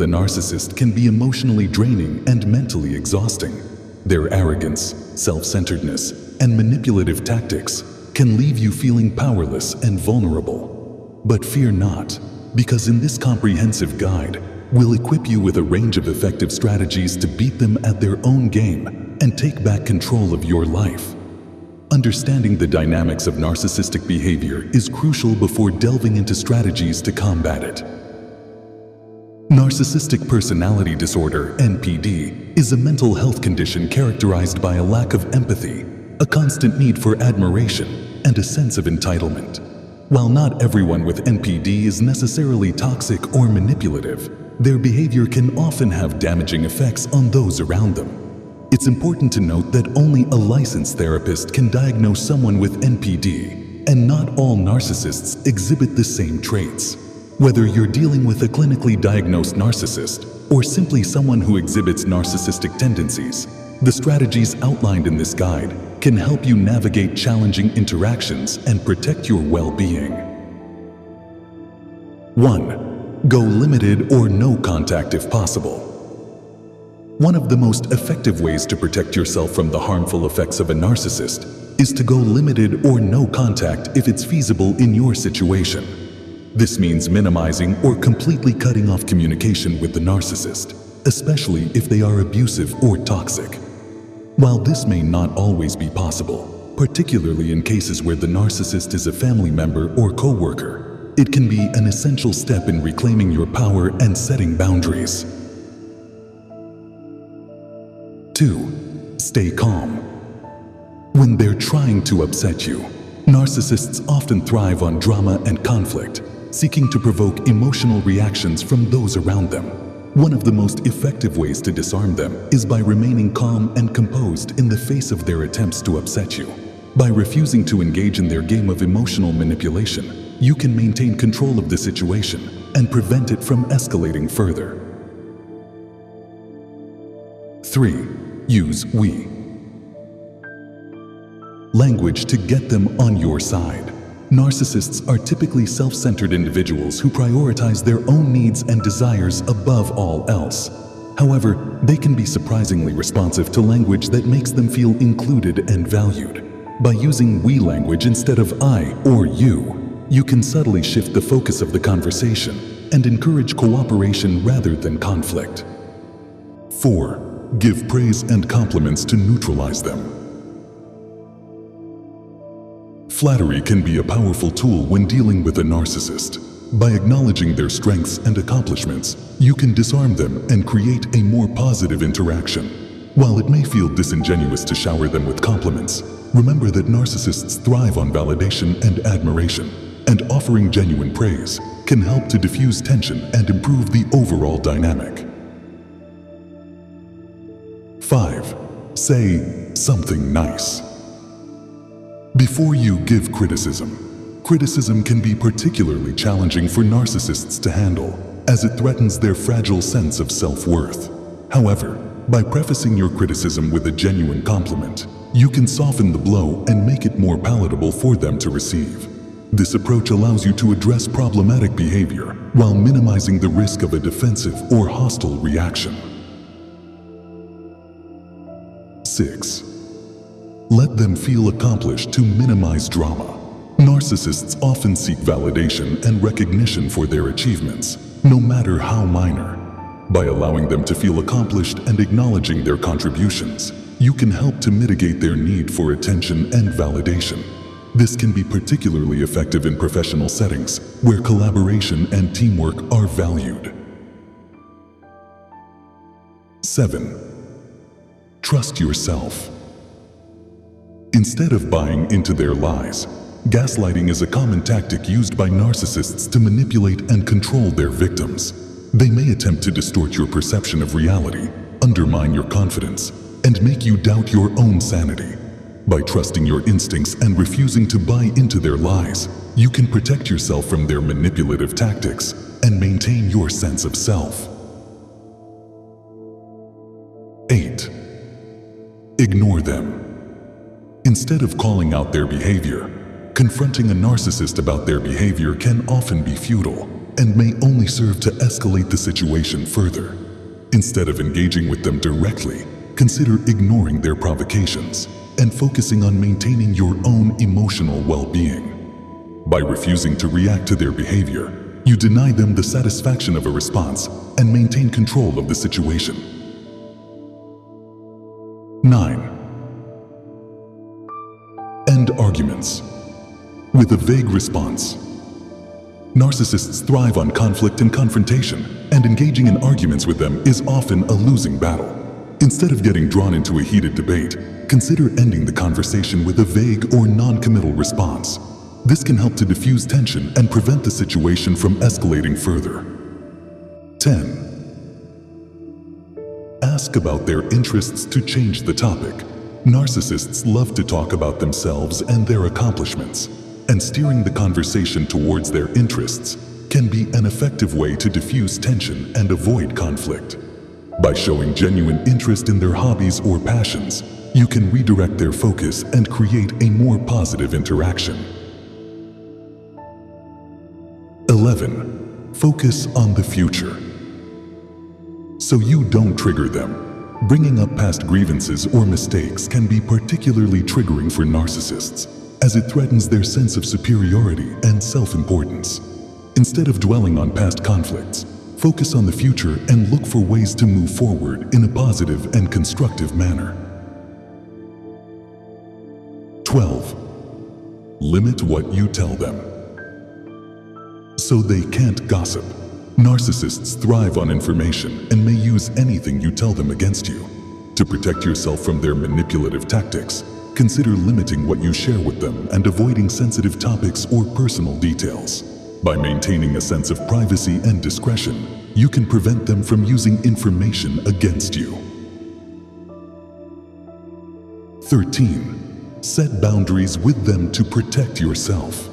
with a narcissist can be emotionally draining and mentally exhausting. Their arrogance, self-centeredness, and manipulative tactics can leave you feeling powerless and vulnerable. But fear not, because in this comprehensive guide, we'll equip you with a range of effective strategies to beat them at their own game and take back control of your life. Understanding the dynamics of narcissistic behavior is crucial before delving into strategies to combat it. Narcissistic personality disorder, NPD, is a mental health condition characterized by a lack of empathy, a constant need for admiration, and a sense of entitlement. While not everyone with NPD is necessarily toxic or manipulative, their behavior can often have damaging effects on those around them. It's important to note that only a licensed therapist can diagnose someone with NPD, and not all narcissists exhibit the same traits. Whether you're dealing with a clinically diagnosed narcissist or simply someone who exhibits narcissistic tendencies, the strategies outlined in this guide can help you navigate challenging interactions and protect your well-being. 1. Go limited or no contact if possible. One of the most effective ways to protect yourself from the harmful effects of a narcissist is to go limited or no contact if it's feasible in your situation. This means minimizing or completely cutting off communication with the narcissist, especially if they are abusive or toxic. While this may not always be possible, particularly in cases where the narcissist is a family member or coworker, it can be an essential step in reclaiming your power and setting boundaries. 2. Stay calm. When they're trying to upset you, narcissists often thrive on drama and conflict, seeking to provoke emotional reactions from those around them. One of the most effective ways to disarm them is by remaining calm and composed in the face of their attempts to upset you. By refusing to engage in their game of emotional manipulation, you can maintain control of the situation and prevent it from escalating further. 3. Use we language to get them on your side. Narcissists are typically self-centered individuals who prioritize their own needs and desires above all else. However, they can be surprisingly responsive to language that makes them feel included and valued. By using we language instead of I or you, you can subtly shift the focus of the conversation and encourage cooperation rather than conflict. 4. Give praise and compliments to neutralize them. Flattery can be a powerful tool when dealing with a narcissist. By acknowledging their strengths and accomplishments, you can disarm them and create a more positive interaction. While it may feel disingenuous to shower them with compliments, remember that narcissists thrive on validation and admiration, and offering genuine praise can help to diffuse tension and improve the overall dynamic. 5. Say something nice. Before you give criticism, criticism can be particularly challenging for narcissists to handle, as it threatens their fragile sense of self-worth. However, by prefacing your criticism with a genuine compliment, you can soften the blow and make it more palatable for them to receive. This approach allows you to address problematic behavior while minimizing the risk of a defensive or hostile reaction. 6. Let them feel accomplished to minimize drama. Narcissists often seek validation and recognition for their achievements, no matter how minor. By allowing them to feel accomplished and acknowledging their contributions, you can help to mitigate their need for attention and validation. This can be particularly effective in professional settings where collaboration and teamwork are valued. 7. Trust yourself. Instead of buying into their lies, gaslighting is a common tactic used by narcissists to manipulate and control their victims. They may attempt to distort your perception of reality, undermine your confidence, and make you doubt your own sanity. By trusting your instincts and refusing to buy into their lies, you can protect yourself from their manipulative tactics and maintain your sense of self. 8. Ignore them. Instead of calling out their behavior, confronting a narcissist about their behavior can often be futile. and may only serve to escalate the situation further. Instead of engaging with them directly, consider ignoring their provocations and focusing on maintaining your own emotional well-being. By refusing to react to their behavior, you deny them the satisfaction of a response and maintain control of the situation. 9. End arguments. With a vague response. Narcissists thrive on conflict and confrontation, and engaging in arguments with them is often a losing battle. Instead of getting drawn into a heated debate, consider ending the conversation with a vague or non-committal response. This can help to diffuse tension and prevent the situation from escalating further. 10. Ask about their interests to change the topic. Narcissists love to talk about themselves and their accomplishments, and steering the conversation towards their interests can be an effective way to diffuse tension and avoid conflict. By showing genuine interest in their hobbies or passions, you can redirect their focus and create a more positive interaction. 11. Focus on the future. So you don't trigger them. Bringing up past grievances or mistakes can be particularly triggering for narcissists, as it threatens their sense of superiority and self-importance. Instead of dwelling on past conflicts, focus on the future and look for ways to move forward in a positive and constructive manner. 12. Limit what you tell them. So they can't gossip. Narcissists thrive on information and may use anything you tell them against you. To protect yourself from their manipulative tactics, consider limiting what you share with them and avoiding sensitive topics or personal details. By maintaining a sense of privacy and discretion, you can prevent them from using information against you. 13. Set boundaries with them to protect yourself.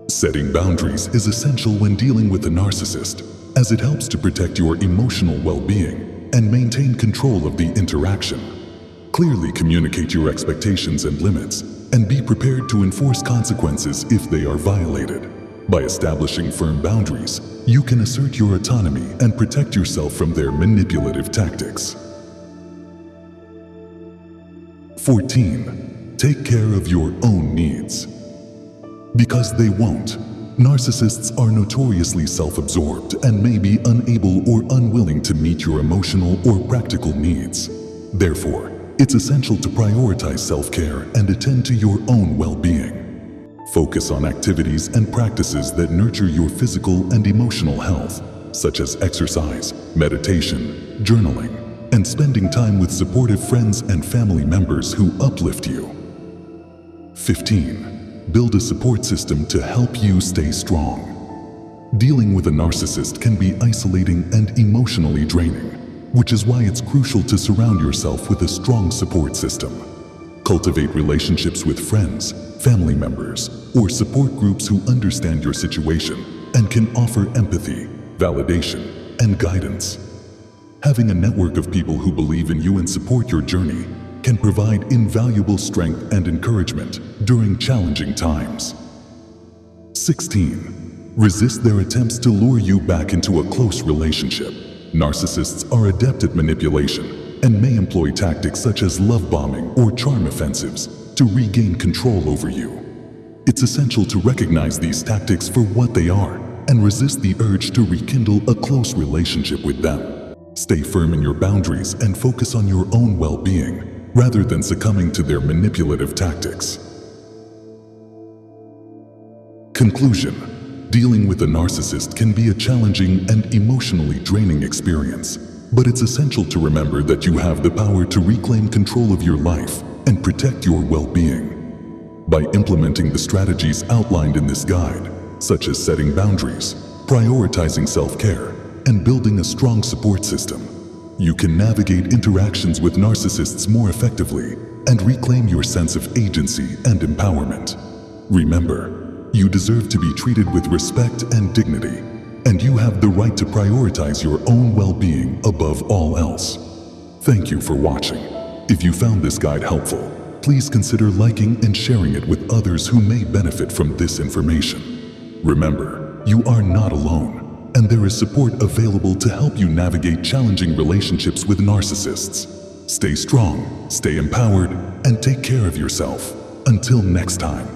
Setting boundaries is essential when dealing with a narcissist, as it helps to protect your emotional well-being and maintain control of the interaction. Clearly communicate your expectations and limits, and be prepared to enforce consequences if they are violated. By establishing firm boundaries, you can assert your autonomy and protect yourself from their manipulative tactics. 14. Take care of your own needs. Because they won't, narcissists are notoriously self-absorbed and may be unable or unwilling to meet your emotional or practical needs. Therefore, it's essential to prioritize self-care and attend to your own well-being. Focus on activities and practices that nurture your physical and emotional health, such as exercise, meditation, journaling, and spending time with supportive friends and family members who uplift you. 15. Build a support system to help you stay strong. Dealing with a narcissist can be isolating and emotionally draining, which is why it's crucial to surround yourself with a strong support system. Cultivate relationships with friends, family members, or support groups who understand your situation and can offer empathy, validation, and guidance. Having a network of people who believe in you and support your journey can provide invaluable strength and encouragement during challenging times. 16. Resist their attempts to lure you back into a close relationship. Narcissists are adept at manipulation and may employ tactics such as love bombing or charm offensives to regain control over you. It's essential to recognize these tactics for what they are and resist the urge to rekindle a close relationship with them. Stay firm in your boundaries and focus on your own well-being, rather than succumbing to their manipulative tactics. Conclusion: dealing with a narcissist can be a challenging and emotionally draining experience, but it's essential to remember that you have the power to reclaim control of your life and protect your well-being. By implementing the strategies outlined in this guide, such as setting boundaries, prioritizing self-care, and building a strong support system, you can navigate interactions with narcissists more effectively and reclaim your sense of agency and empowerment. Remember, you deserve to be treated with respect and dignity, and you have the right to prioritize your own well-being above all else. Thank you for watching. If you found this guide helpful, please consider liking and sharing it with others who may benefit from this information. Remember, you are not alone, and there is support available to help you navigate challenging relationships with narcissists. Stay strong, stay empowered, and take care of yourself. Until next time.